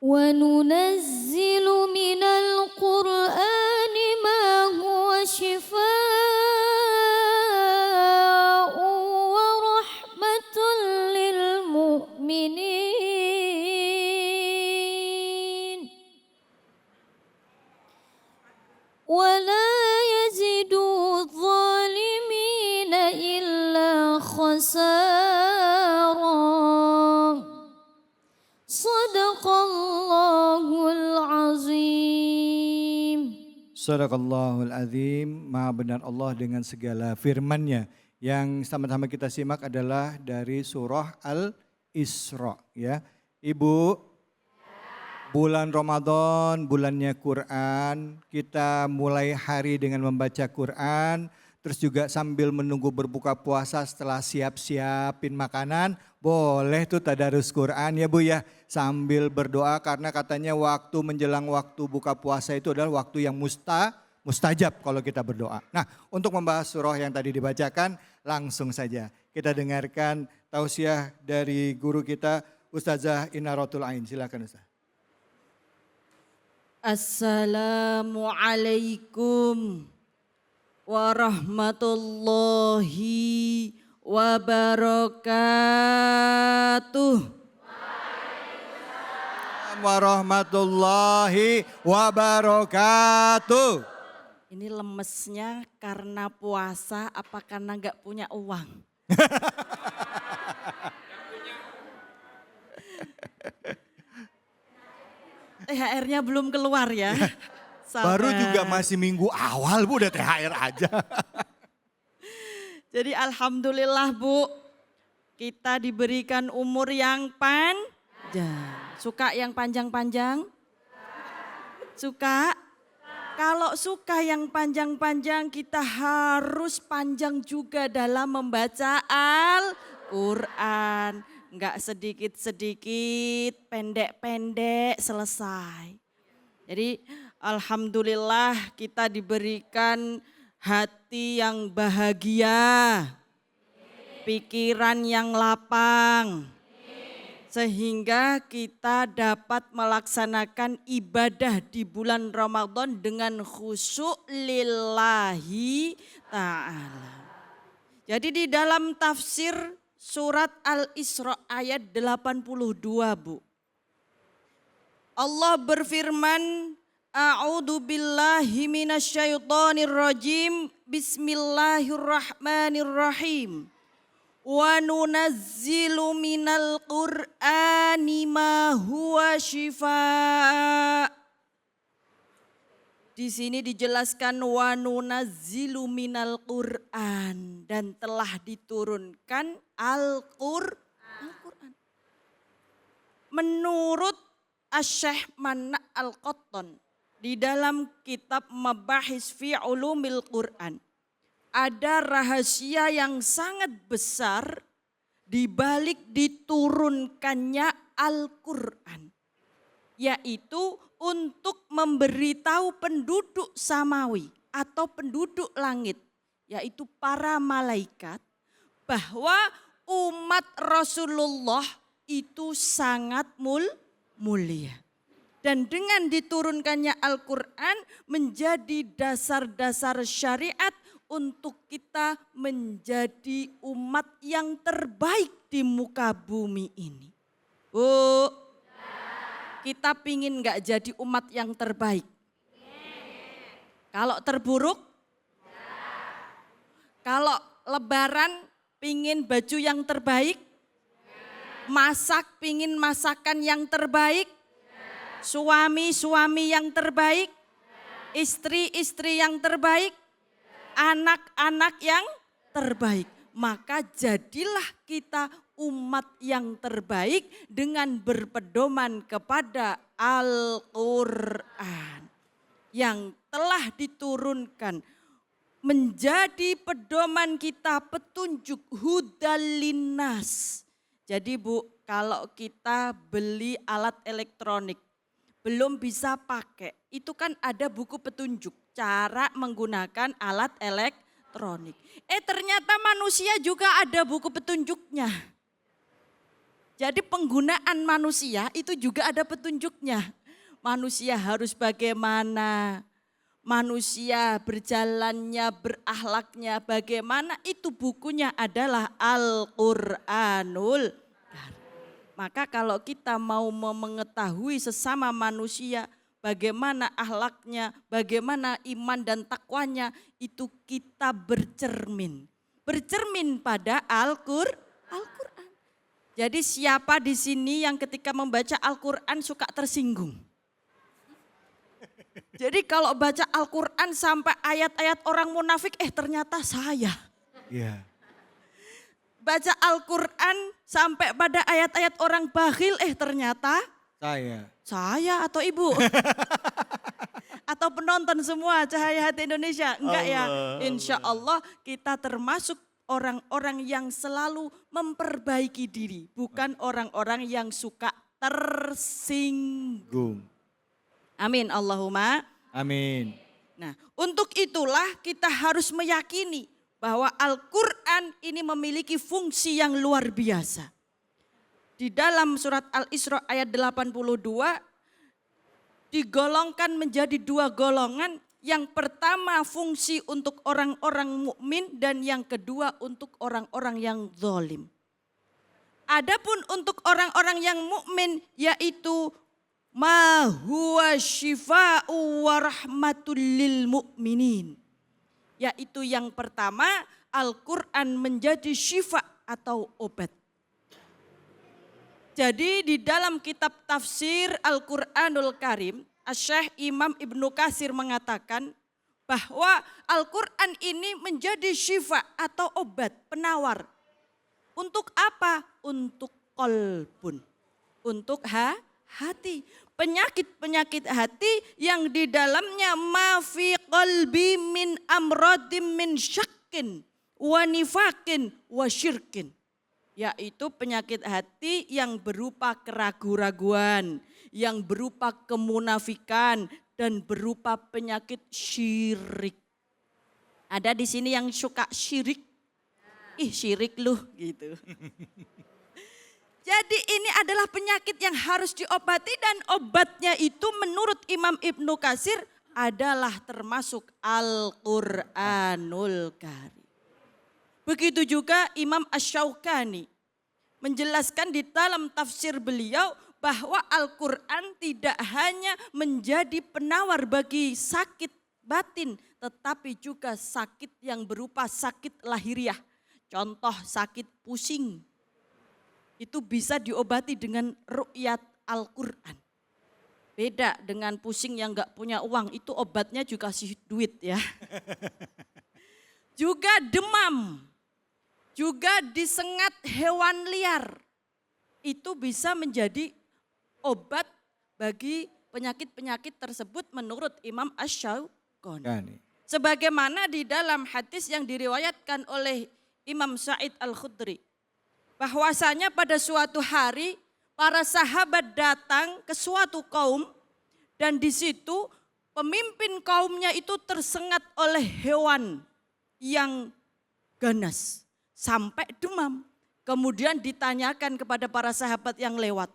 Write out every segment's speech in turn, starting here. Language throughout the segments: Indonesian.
وننزل من القرآن ما هو شفاء ورحمة للمؤمنين ولا يزيد الظالمين إلا خسارا. Sadaqallahul azim. Sadaqallahul azim. Maha benar Allah dengan segala firman-Nya. Yang sama-sama kita simak adalah dari surah Al-Isra ya. Ibu, bulan Ramadan, bulannya Quran. Kita mulai hari dengan membaca Quran. Terus juga sambil menunggu berbuka puasa setelah siap-siapin makanan. Boleh tuh tadarus Quran ya Bu ya. Sambil berdoa karena katanya waktu menjelang waktu buka puasa itu adalah waktu yang mustajab kalau kita berdoa. Nah, untuk membahas surah yang tadi dibacakan langsung saja kita dengarkan tausiah dari guru kita Ustazah Inaratul Ain. Silakan Ustaz. Assalamualaikum warahmatullahi wabarakatuh. Warahmatullahi wabarakatuh. Ini lemesnya karena puasa apa karena nggak punya uang? THR-nya belum keluar ya. Baru juga masih minggu awal Bu udah THR aja. Jadi alhamdulillah Bu, kita diberikan umur yang panjang. Suka yang panjang-panjang? Suka? Kalau suka yang panjang-panjang kita harus panjang juga dalam membaca Al-Quran. Enggak sedikit-sedikit, pendek-pendek selesai. Jadi alhamdulillah kita diberikan hati yang bahagia, pikiran yang lapang, sehingga kita dapat melaksanakan ibadah di bulan Ramadan dengan khusyuk lillahi ta'ala. Jadi di dalam tafsir surat Al-Isra ayat 82 Bu. Allah berfirman, A'udzu billahi minasyaitonir rajim. Bismillahirrahmanirrahim. Wa nunazzilu minal Qur'ani ma huwa syifaa. Di sini dijelaskan wa nunazzilu minal Qur'an dan telah diturunkan Al-Qur'an. Menurut Asy-Syaikh Mana' Al-Qattan di dalam kitab Mabahis fi Ulumil Qur'an ada rahasia yang sangat besar di balik diturunkannya Al-Qur'an, yaitu untuk memberitahu penduduk samawi atau penduduk langit, yaitu para malaikat, bahwa umat Rasulullah itu sangat mulia. Dan dengan diturunkannya Al-Quran menjadi dasar-dasar syariat untuk kita menjadi umat yang terbaik di muka bumi ini. Bu, kita pingin gak jadi umat yang terbaik? Kalau terburuk? Kalau lebaran pingin baju yang terbaik? Masak pingin masakan yang terbaik? Suami-suami yang terbaik? Istri-istri yang terbaik? Anak-anak yang terbaik? Maka jadilah kita umat yang terbaik dengan berpedoman kepada Al-Quran yang telah diturunkan menjadi pedoman kita, petunjuk hudalinas. Jadi Bu, kalau kita beli alat elektronik belum bisa pakai, itu kan ada buku petunjuk cara menggunakan alat elektronik. Ternyata manusia juga ada buku petunjuknya. Jadi penggunaan manusia itu juga ada petunjuknya. Manusia harus bagaimana, manusia berjalannya, berakhlaknya bagaimana, itu bukunya adalah Al-Qur'anul Karim. Maka kalau kita mau mengetahui sesama manusia, bagaimana akhlaknya, bagaimana iman dan takwanya, itu kita bercermin. Bercermin pada Al-Qur'an. Jadi siapa di sini yang ketika membaca Al-Qur'an suka tersinggung? Jadi kalau baca Al-Qur'an sampai ayat-ayat orang munafik, ternyata saya. Iya. Baca Al-Qur'an sampai pada ayat-ayat orang bakhil, ternyata saya atau ibu. Atau penonton semua Cahaya Hati Indonesia. Enggak ya, insya Allah kita termasuk orang-orang yang selalu memperbaiki diri. Bukan orang-orang yang suka tersinggung. Amin, Allahumma. Amin. Nah, untuk itulah kita harus meyakini bahwa Al-Qur'an ini memiliki fungsi yang luar biasa. Di dalam surat Al-Isra ayat 82 digolongkan menjadi 2 golongan. Yang pertama fungsi untuk orang-orang mukmin dan yang kedua untuk orang-orang yang zalim. Adapun untuk orang-orang yang mukmin yaitu ma huwa syifa'u wa rahmatul lil mu'minin. Yaitu yang pertama Al-Qur'an menjadi syifa atau obat. Jadi di dalam kitab tafsir Al-Qur'anul Karim, Asy-Syaikh Imam Ibnu Katsir mengatakan bahwa Al-Qur'an ini menjadi syifa atau obat penawar. Untuk apa? Untuk qalbun. Untuk hati. Penyakit-penyakit hati yang di dalamnya ma fi qalbi min amradim min syakkin wa nifakin wa syirkin. Yaitu penyakit hati yang berupa keraguan-raguan, yang berupa kemunafikan dan berupa penyakit syirik. Ada di sini yang suka syirik. Syirik lu gitu. Jadi ini adalah penyakit yang harus diobati dan obatnya itu menurut Imam Ibnu Katsir adalah termasuk Al-Qur'anul Karim. Begitu juga Imam Asy-Syaukani menjelaskan di dalam tafsir beliau bahwa Al-Qur'an tidak hanya menjadi penawar bagi sakit batin tetapi juga sakit yang berupa sakit lahiriah. Contoh sakit pusing. Itu bisa diobati dengan ru'yat Al-Qur'an. Beda dengan pusing yang gak punya uang, itu obatnya juga kasih duit ya. Juga demam, juga disengat hewan liar. Itu bisa menjadi obat bagi penyakit-penyakit tersebut menurut Imam Asy-Syaukani. Sebagaimana di dalam hadis yang diriwayatkan oleh Imam Sa'id Al-Khudri. Bahwasanya pada suatu hari para sahabat datang ke suatu kaum dan di situ pemimpin kaumnya itu tersengat oleh hewan yang ganas sampai demam. Kemudian ditanyakan kepada para sahabat yang lewat,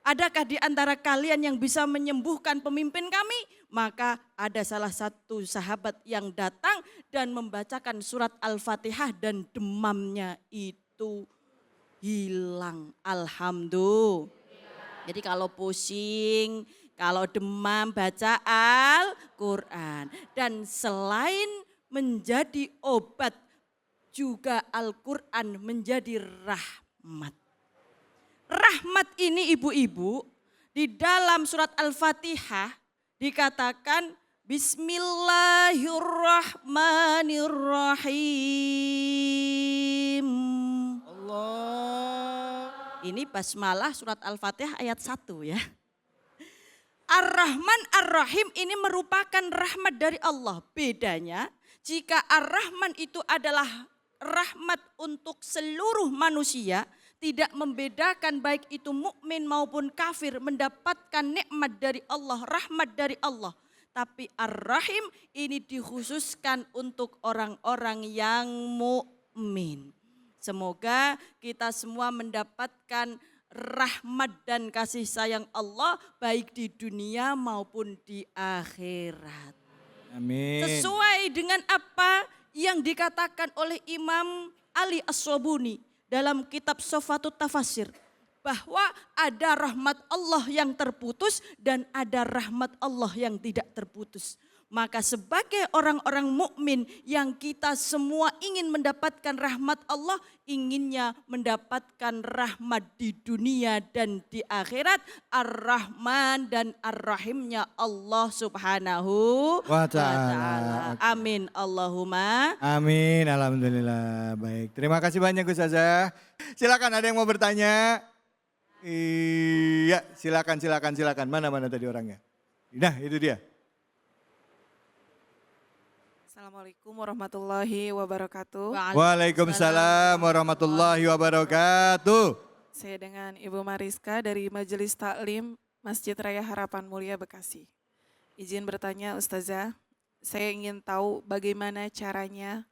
adakah di antara kalian yang bisa menyembuhkan pemimpin kami? Maka ada salah satu sahabat yang datang dan membacakan surat Al-Fatihah dan demamnya itu hilang. Alhamdulillah. Jadi kalau pusing, kalau demam baca Al-Qur'an. Dan selain menjadi obat juga Al-Qur'an menjadi rahmat. Rahmat ini ibu-ibu di dalam surat Al-Fatihah dikatakan Bismillahirrahmanirrahim. Ini basmalah surat Al-Fatihah ayat 1 ya. Ar-Rahman Ar-Rahim ini merupakan rahmat dari Allah. Bedanya jika Ar-Rahman itu adalah rahmat untuk seluruh manusia, tidak membedakan baik itu mukmin maupun kafir mendapatkan nikmat dari Allah, rahmat dari Allah. Tapi Ar-Rahim ini dikhususkan untuk orang-orang yang mukmin. Semoga kita semua mendapatkan rahmat dan kasih sayang Allah baik di dunia maupun di akhirat. Amin. Sesuai dengan apa yang dikatakan oleh Imam Ali As-Sobuni dalam kitab Sofatut Tafasir. Bahwa ada rahmat Allah yang terputus dan ada rahmat Allah yang tidak terputus. Maka sebagai orang-orang mukmin yang kita semua ingin mendapatkan rahmat Allah, inginnya mendapatkan rahmat di dunia dan di akhirat, Ar-Rahman dan Ar-Rahimnya Allah Subhanahu Wa wa ta'ala. ta'ala. Amin Allahumma. Amin, alhamdulillah. Baik, terima kasih banyak Ustazah. Silakan, ada yang mau bertanya? Iya, silakan. Mana tadi orangnya? Nah, itu dia. Assalamualaikum warahmatullahi wabarakatuh. Waalaikumsalam warahmatullahi wabarakatuh. Saya dengan Ibu Mariska dari Majelis Taklim Masjid Raya Harapan Mulia Bekasi. Izin bertanya Ustazah, saya ingin tahu bagaimana caranya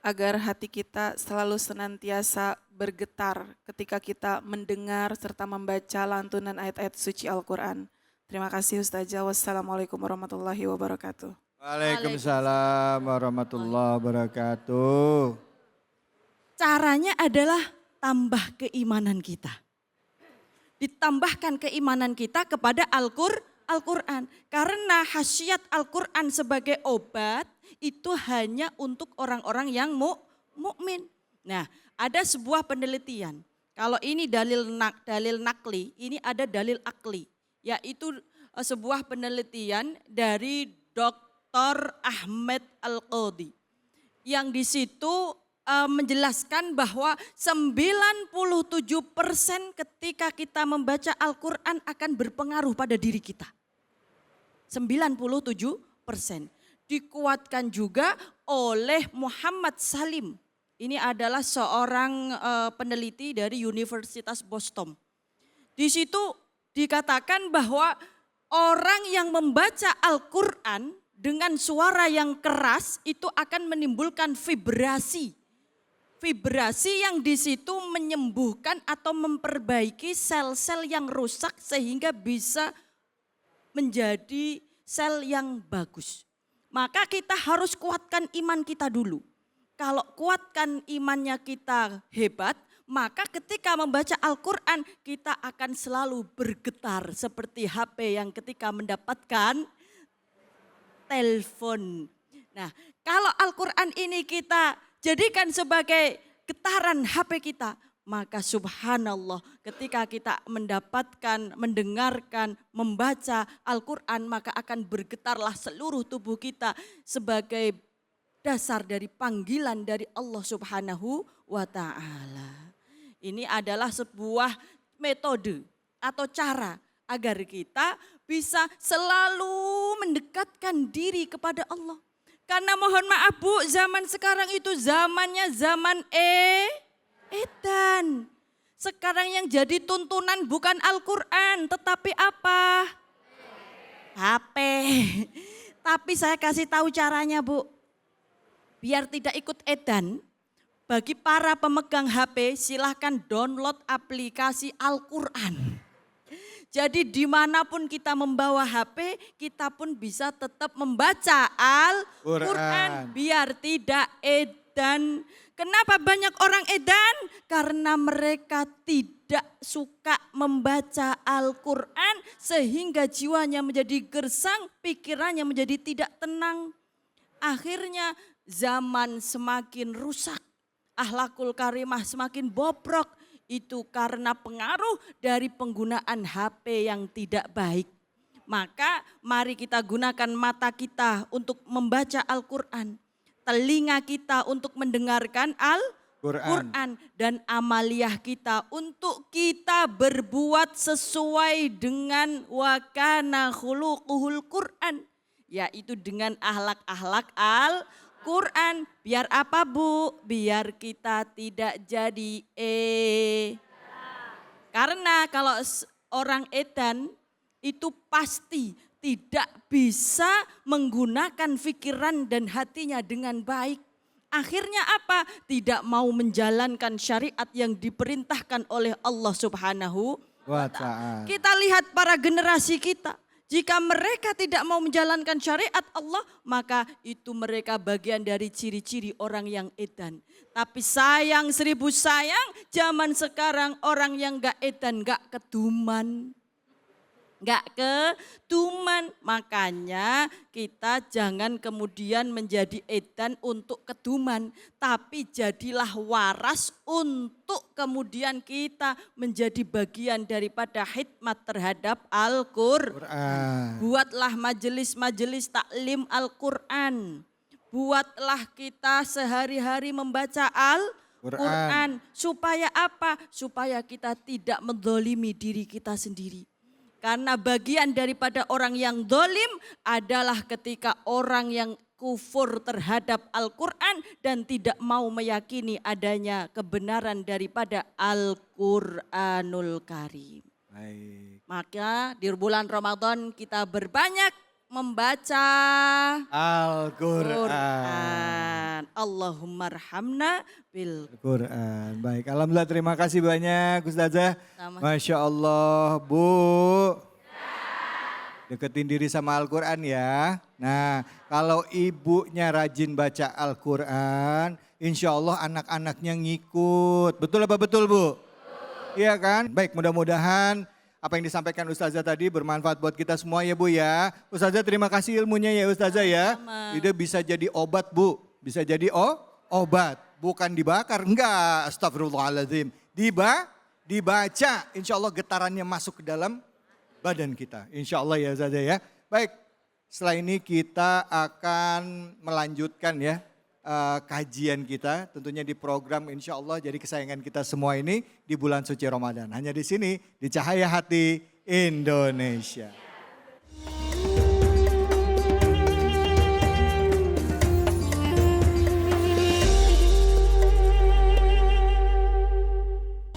agar hati kita selalu senantiasa bergetar ketika kita mendengar serta membaca lantunan ayat-ayat suci Al-Quran. Terima kasih Ustazah. Wassalamualaikum warahmatullahi wabarakatuh. Waalaikumsalam warahmatullahi wabarakatuh. Caranya adalah tambah keimanan kita. Ditambahkan keimanan kita kepada Al-Quran. Karena khasiat Al-Quran sebagai obat itu hanya untuk orang-orang yang mukmin. Nah, ada sebuah penelitian. Kalau ini dalil nakli, ini ada dalil akli. Yaitu sebuah penelitian dari Dr. Ahmad Al-Qadi. Yang di situ menjelaskan bahwa 97% ketika kita membaca Al-Quran akan berpengaruh pada diri kita. 97%. Dikuatkan juga oleh Muhammad Salim. Ini adalah seorang peneliti dari Universitas Boston. Di situ dikatakan bahwa orang yang membaca Al-Quran dengan suara yang keras itu akan menimbulkan vibrasi. Vibrasi yang di situ menyembuhkan atau memperbaiki sel-sel yang rusak sehingga bisa menjadi sel yang bagus. Maka kita harus kuatkan iman kita dulu. Kalau kuatkan imannya kita hebat, maka ketika membaca Al-Quran kita akan selalu bergetar seperti HP yang ketika mendapatkan telepon. Nah, kalau Al-Quran ini kita jadikan sebagai getaran HP kita, maka subhanallah ketika kita mendapatkan, mendengarkan, membaca Al-Quran maka akan bergetarlah seluruh tubuh kita sebagai dasar dari panggilan dari Allah Subhanahu wa ta'ala. Ini adalah sebuah metode atau cara agar kita bisa selalu mendekatkan diri kepada Allah. Karena mohon maaf Bu, zaman sekarang itu zamannya zaman edan. Sekarang yang jadi tuntunan bukan Al-Quran tetapi apa? HP. Tapi saya kasih tahu caranya Bu. Biar tidak ikut edan, bagi para pemegang HP silahkan download aplikasi Al-Quran. Jadi dimanapun kita membawa HP, kita pun bisa tetap membaca Al-Quran biar tidak edan. Kenapa banyak orang edan? Karena mereka tidak suka membaca Al-Quran sehingga jiwanya menjadi gersang, pikirannya menjadi tidak tenang. Akhirnya zaman semakin rusak, akhlakul karimah semakin bobrok. Itu karena pengaruh dari penggunaan HP yang tidak baik. Maka mari kita gunakan mata kita untuk membaca Al-Quran. Telinga kita untuk mendengarkan Al-Quran. Dan amaliyah kita untuk kita berbuat sesuai dengan wa kana khuluquhul Quran. Yaitu dengan akhlak-akhlak Al-Quran. Biar apa Bu? Biar kita tidak jadi Karena kalau orang edan itu pasti tidak bisa menggunakan pikiran dan hatinya dengan baik. Akhirnya apa? Tidak mau menjalankan syariat yang diperintahkan oleh Allah Subhanahu Wa ta'ala. Kita lihat para generasi kita. Jika mereka tidak mau menjalankan syariat Allah, maka itu mereka bagian dari ciri-ciri orang yang edan. Tapi sayang 1000 sayang, zaman sekarang orang yang gak edan, gak keduman. Gak keduman, makanya kita jangan kemudian menjadi edan untuk keduman. Tapi jadilah waras untuk kemudian kita menjadi bagian daripada khidmat terhadap Al-Quran. Buatlah majelis-majelis taklim Al-Quran. Buatlah kita sehari-hari membaca Al-Quran. Supaya apa? Supaya kita tidak mendolimi diri kita sendiri. Karena bagian daripada orang yang dolim adalah ketika orang yang kufur terhadap Al-Quran dan tidak mau meyakini adanya kebenaran daripada Al-Quranul Karim. Baik. Maka di bulan Ramadan kita berbanyak membaca Al-Quran. Allahumma arhamna bil Al-Quran. Baik, alhamdulillah terima kasih banyak Ustazah. Sama. Masya Allah, Bu. Deketin diri sama Al-Quran ya. Nah, kalau ibunya rajin baca Al-Quran, insya Allah anak-anaknya ngikut. Betul apa betul, Bu? Iya kan? Baik, mudah-mudahan apa yang disampaikan Ustazah tadi bermanfaat buat kita semua ya Bu ya. Ustazah terima kasih ilmunya ya Ustazah ya. Itu bisa jadi obat Bu. Bisa jadi obat. Bukan dibakar. Enggak, astagfirullahaladzim. Dibaca. Insya Allah getarannya masuk ke dalam badan kita. Insya Allah ya Ustazah ya. Baik, setelah ini kita akan melanjutkan ya. Kajian kita tentunya di program insya Allah jadi kesayangan kita semua ini di bulan suci Ramadan. Hanya di sini di Cahaya Hati Indonesia.